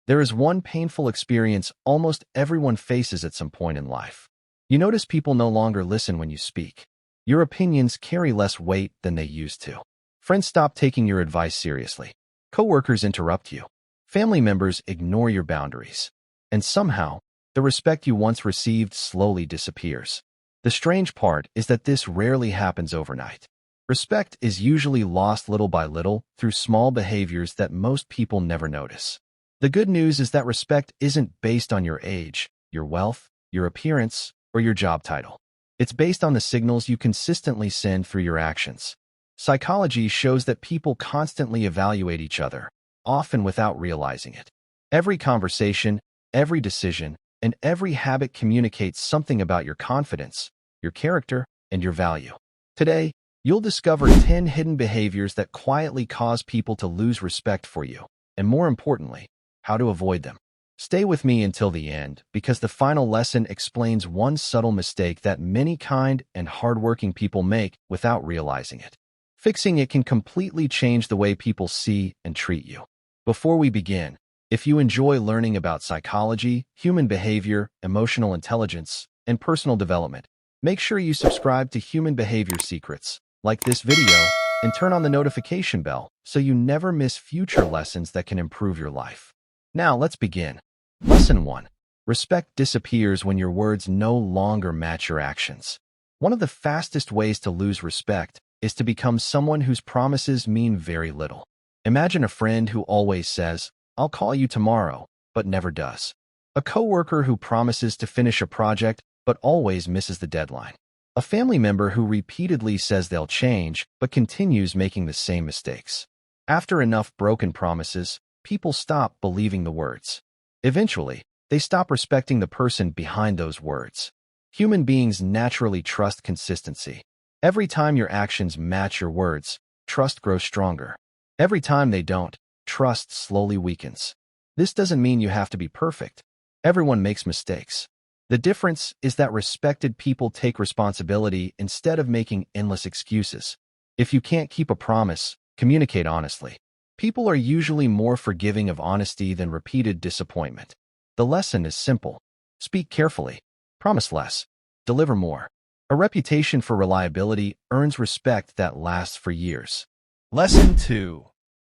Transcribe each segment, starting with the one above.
There is one painful experience almost everyone faces at some point in life. You notice people no longer listen when you speak. Your opinions carry less weight than they used to. Friends stop taking your advice seriously. Coworkers interrupt you. Family members ignore your boundaries. And somehow, the respect you once received slowly disappears. The strange part is that this rarely happens overnight. Respect is usually lost little by little through small behaviors that most people never notice. The good news is that respect isn't based on your age, your wealth, your appearance, or your job title. It's based on the signals you consistently send through your actions. Psychology shows that people constantly evaluate each other, often without realizing it. Every conversation, every decision, and every habit communicates something about your confidence, your character, and your value. Today, you'll discover 10 hidden behaviors that quietly cause people to lose respect for you, and more importantly, how to avoid them. Stay with me until the end, because the final lesson explains one subtle mistake that many kind and hardworking people make without realizing it. Fixing it can completely change the way people see and treat you. Before we begin, if you enjoy learning about psychology, human behavior, emotional intelligence, and personal development, make sure you subscribe to Human Behavior Secrets, like this video, and turn on the notification bell so you never miss future lessons that can improve your life. Now let's begin. Lesson 1. Respect disappears when your words no longer match your actions. One of the fastest ways to lose respect is to become someone whose promises mean very little. Imagine a friend who always says, "I'll call you tomorrow," but never does. A coworker who promises to finish a project but always misses the deadline. A family member who repeatedly says they'll change but continues making the same mistakes. After enough broken promises, people stop believing the words. Eventually, they stop respecting the person behind those words. Human beings naturally trust consistency. Every time your actions match your words, trust grows stronger. Every time they don't, trust slowly weakens. This doesn't mean you have to be perfect. Everyone makes mistakes. The difference is that respected people take responsibility instead of making endless excuses. If you can't keep a promise, communicate honestly. People are usually more forgiving of honesty than repeated disappointment. The lesson is simple. Speak carefully. Promise less. Deliver more. A reputation for reliability earns respect that lasts for years. Lesson 2.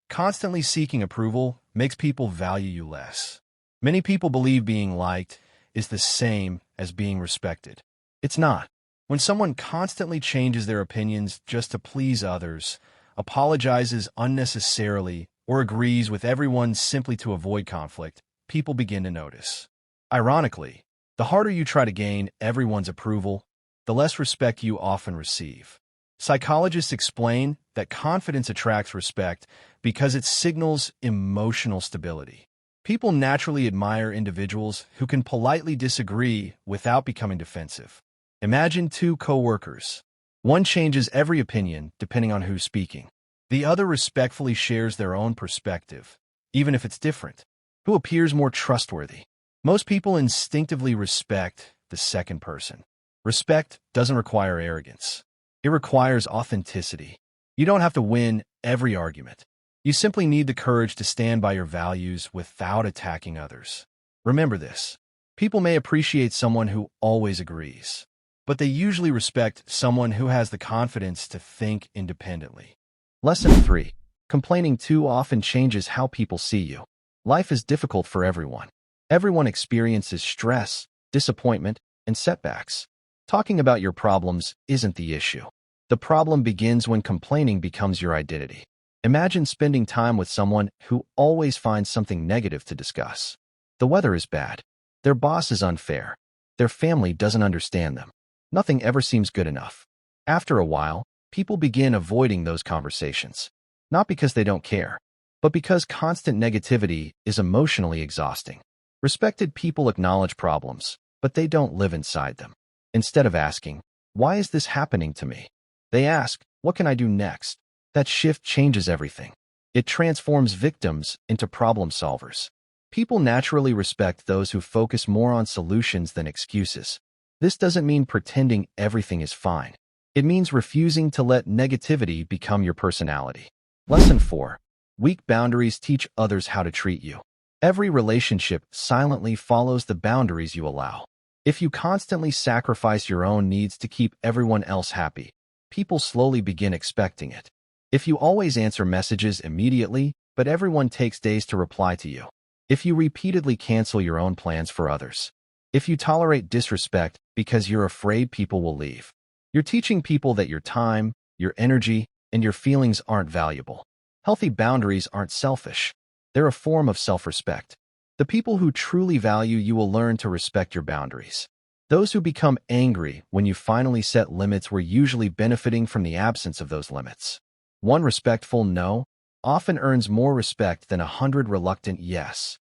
Constantly seeking approval makes people value you less. Many people believe being liked is the same as being respected. It's not. When someone constantly changes their opinions just to please others, apologizes unnecessarily, or agrees with everyone simply to avoid conflict, people begin to notice. Ironically, the harder you try to gain everyone's approval, the less respect you often receive. Psychologists explain that confidence attracts respect because it signals emotional stability. People naturally admire individuals who can politely disagree without becoming defensive. Imagine two coworkers. One changes every opinion depending on who's speaking. The other respectfully shares their own perspective, even if it's different. Who appears more trustworthy? Most people instinctively respect the second person. Respect doesn't require arrogance. It requires authenticity. You don't have to win every argument. You simply need the courage to stand by your values without attacking others. Remember this. People may appreciate someone who always agrees, but they usually respect someone who has the confidence to think independently. Lesson 3. Complaining too often changes how people see you. Life is difficult for everyone. Everyone experiences stress, disappointment, and setbacks. Talking about your problems isn't the issue. The problem begins when complaining becomes your identity. Imagine spending time with someone who always finds something negative to discuss. The weather is bad. Their boss is unfair. Their family doesn't understand them. Nothing ever seems good enough. After a while, people begin avoiding those conversations. Not because they don't care, but because constant negativity is emotionally exhausting. Respected people acknowledge problems, but they don't live inside them. Instead of asking, "Why is this happening to me?" they ask, "What can I do next?" That shift changes everything. It transforms victims into problem solvers. People naturally respect those who focus more on solutions than excuses. This doesn't mean pretending everything is fine. It means refusing to let negativity become your personality. Lesson 4. Weak boundaries teach others how to treat you. Every relationship silently follows the boundaries you allow. If you constantly sacrifice your own needs to keep everyone else happy, people slowly begin expecting it. If you always answer messages immediately, but everyone takes days to reply to you. If you repeatedly cancel your own plans for others. If you tolerate disrespect because you're afraid people will leave. You're teaching people that your time, your energy, and your feelings aren't valuable. Healthy boundaries aren't selfish. They're a form of self-respect. The people who truly value you will learn to respect your boundaries. Those who become angry when you finally set limits were usually benefiting from the absence of those limits. One respectful no often earns more respect than 100 reluctant yes.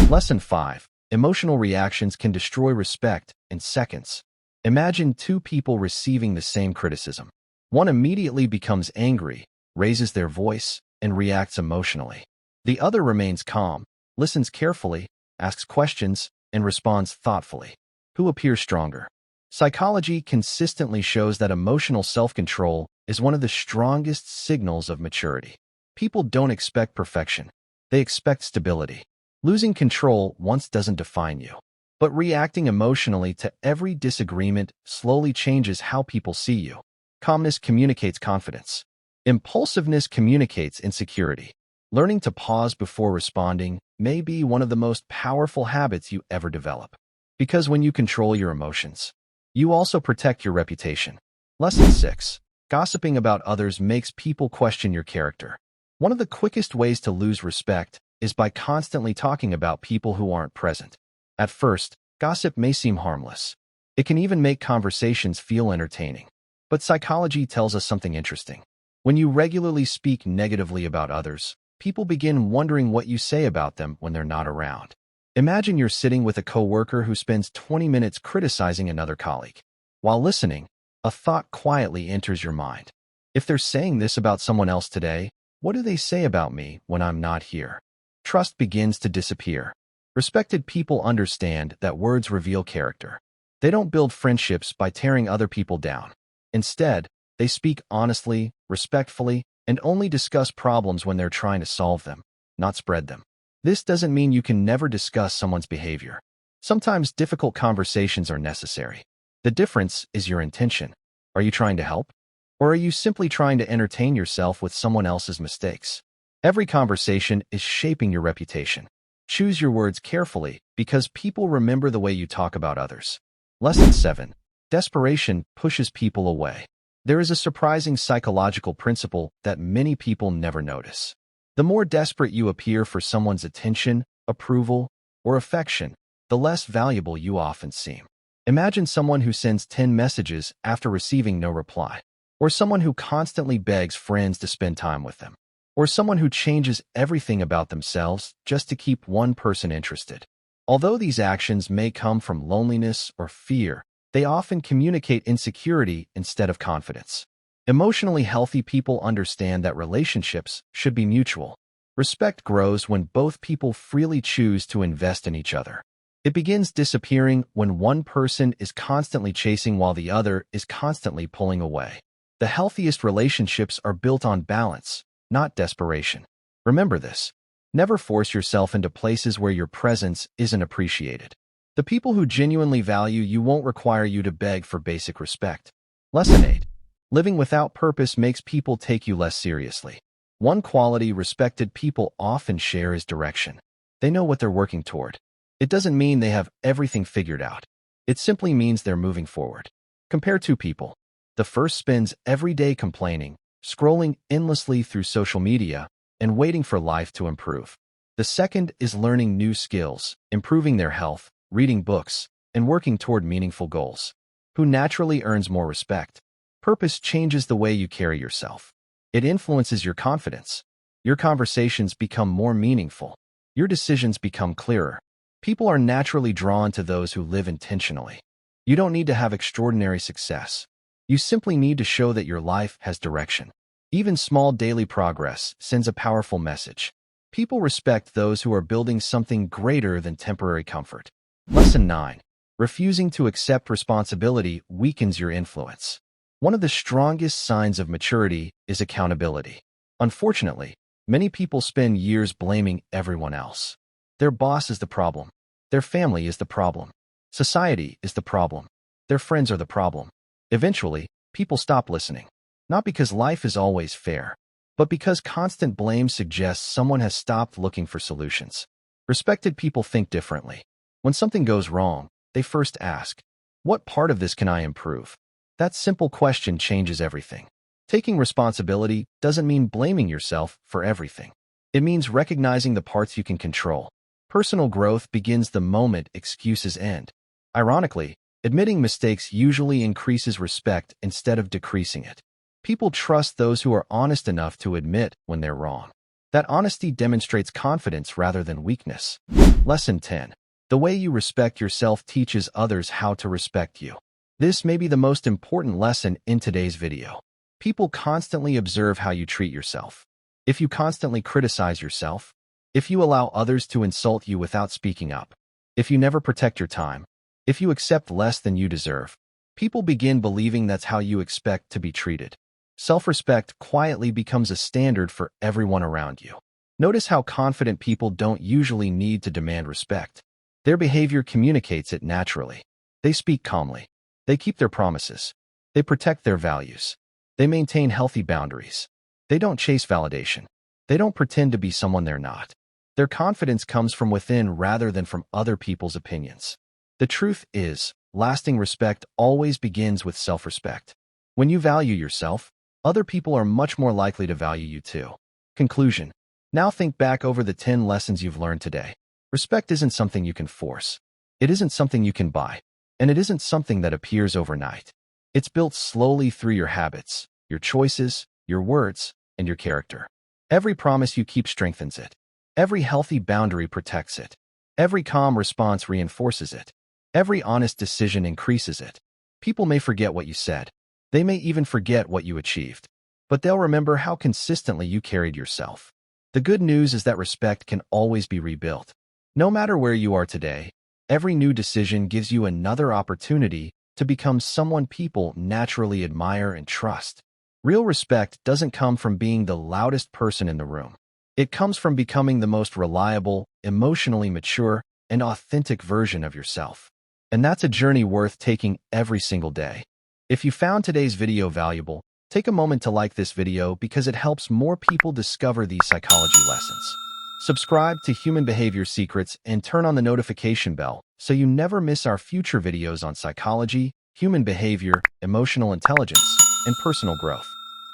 Lesson 5. Emotional reactions can destroy respect in seconds. Imagine two people receiving the same criticism. One immediately becomes angry, raises their voice, and reacts emotionally. The other remains calm, listens carefully, asks questions, and responds thoughtfully. Who appears stronger? Psychology consistently shows that emotional self-control is one of the strongest signals of maturity. People don't expect perfection. They expect stability. Losing control once doesn't define you. But reacting emotionally to every disagreement slowly changes how people see you. Calmness communicates confidence. Impulsiveness communicates insecurity. Learning to pause before responding may be one of the most powerful habits you ever develop. Because when you control your emotions, you also protect your reputation. Lesson 6. Gossiping about others makes people question your character. One of the quickest ways to lose respect is by constantly talking about people who aren't present. At first, gossip may seem harmless. It can even make conversations feel entertaining. But psychology tells us something interesting. When you regularly speak negatively about others, people begin wondering what you say about them when they're not around. Imagine you're sitting with a coworker who spends 20 minutes criticizing another colleague. While listening, a thought quietly enters your mind. If they're saying this about someone else today, what do they say about me when I'm not here? Trust begins to disappear. Respected people understand that words reveal character. They don't build friendships by tearing other people down. Instead, they speak honestly, respectfully, and only discuss problems when they're trying to solve them, not spread them. This doesn't mean you can never discuss someone's behavior. Sometimes difficult conversations are necessary. The difference is your intention. Are you trying to help? Or are you simply trying to entertain yourself with someone else's mistakes? Every conversation is shaping your reputation. Choose your words carefully because people remember the way you talk about others. Lesson 7. Desperation pushes people away. There is a surprising psychological principle that many people never notice. The more desperate you appear for someone's attention, approval, or affection, the less valuable you often seem. Imagine someone who sends 10 messages after receiving no reply, or someone who constantly begs friends to spend time with them, or someone who changes everything about themselves just to keep one person interested. Although these actions may come from loneliness or fear, they often communicate insecurity instead of confidence. Emotionally healthy people understand that relationships should be mutual. Respect grows when both people freely choose to invest in each other. It begins disappearing when one person is constantly chasing while the other is constantly pulling away. The healthiest relationships are built on balance, not desperation. Remember this. Never force yourself into places where your presence isn't appreciated. The people who genuinely value you won't require you to beg for basic respect. Lesson 8. Living without purpose makes people take you less seriously. One quality respected people often share is direction. They know what they're working toward. It doesn't mean they have everything figured out. It simply means they're moving forward. Compare two people. The first spends every day complaining, scrolling endlessly through social media, and waiting for life to improve. The second is learning new skills, improving their health, reading books, and working toward meaningful goals. Who naturally earns more respect? Purpose changes the way you carry yourself. It influences your confidence. Your conversations become more meaningful. Your decisions become clearer. People are naturally drawn to those who live intentionally. You don't need to have extraordinary success. You simply need to show that your life has direction. Even small daily progress sends a powerful message. People respect those who are building something greater than temporary comfort. Lesson 9. Refusing to accept responsibility weakens your influence. One of the strongest signs of maturity is accountability. Unfortunately, many people spend years blaming everyone else. Their boss is the problem. Their family is the problem. Society is the problem. Their friends are the problem. Eventually, people stop listening. Not because life is always fair, but because constant blame suggests someone has stopped looking for solutions. Respected people think differently. When something goes wrong, they first ask, "What part of this can I improve?" That simple question changes everything. Taking responsibility doesn't mean blaming yourself for everything. It means recognizing the parts you can control. Personal growth begins the moment excuses end. Ironically, admitting mistakes usually increases respect instead of decreasing it. People trust those who are honest enough to admit when they're wrong. That honesty demonstrates confidence rather than weakness. Lesson 10. The way you respect yourself teaches others how to respect you. This may be the most important lesson in today's video. People constantly observe how you treat yourself. If you constantly criticize yourself, if you allow others to insult you without speaking up, if you never protect your time, if you accept less than you deserve, people begin believing that's how you expect to be treated. Self-respect quietly becomes a standard for everyone around you. Notice how confident people don't usually need to demand respect. Their behavior communicates it naturally. They speak calmly. They keep their promises. They protect their values. They maintain healthy boundaries. They don't chase validation. They don't pretend to be someone they're not. Their confidence comes from within rather than from other people's opinions. The truth is, lasting respect always begins with self-respect. When you value yourself, other people are much more likely to value you too. Conclusion. Now think back over the 10 lessons you've learned today. Respect isn't something you can force. It isn't something you can buy. And it isn't something that appears overnight. It's built slowly through your habits, your choices, your words, and your character. Every promise you keep strengthens it. Every healthy boundary protects it. Every calm response reinforces it. Every honest decision increases it. People may forget what you said. They may even forget what you achieved. But they'll remember how consistently you carried yourself. The good news is that respect can always be rebuilt. No matter where you are today, every new decision gives you another opportunity to become someone people naturally admire and trust. Real respect doesn't come from being the loudest person in the room. It comes from becoming the most reliable, emotionally mature, and authentic version of yourself. And that's a journey worth taking every single day. If you found today's video valuable, take a moment to like this video because it helps more people discover these psychology lessons. Subscribe to Human Behavior Secrets and turn on the notification bell so you never miss our future videos on psychology, human behavior, emotional intelligence, and personal growth.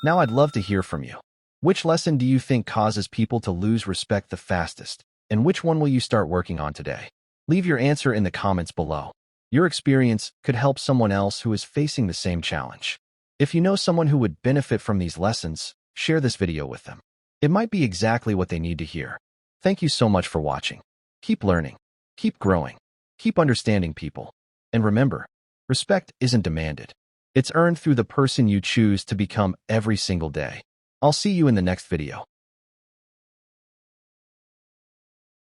Now I'd love to hear from you. Which lesson do you think causes people to lose respect the fastest? And which one will you start working on today? Leave your answer in the comments below. Your experience could help someone else who is facing the same challenge. If you know someone who would benefit from these lessons, share this video with them. It might be exactly what they need to hear. Thank you so much for watching. Keep learning. Keep growing. Keep understanding people. And remember, respect isn't demanded. It's earned through the person you choose to become every single day. I'll see you in the next video.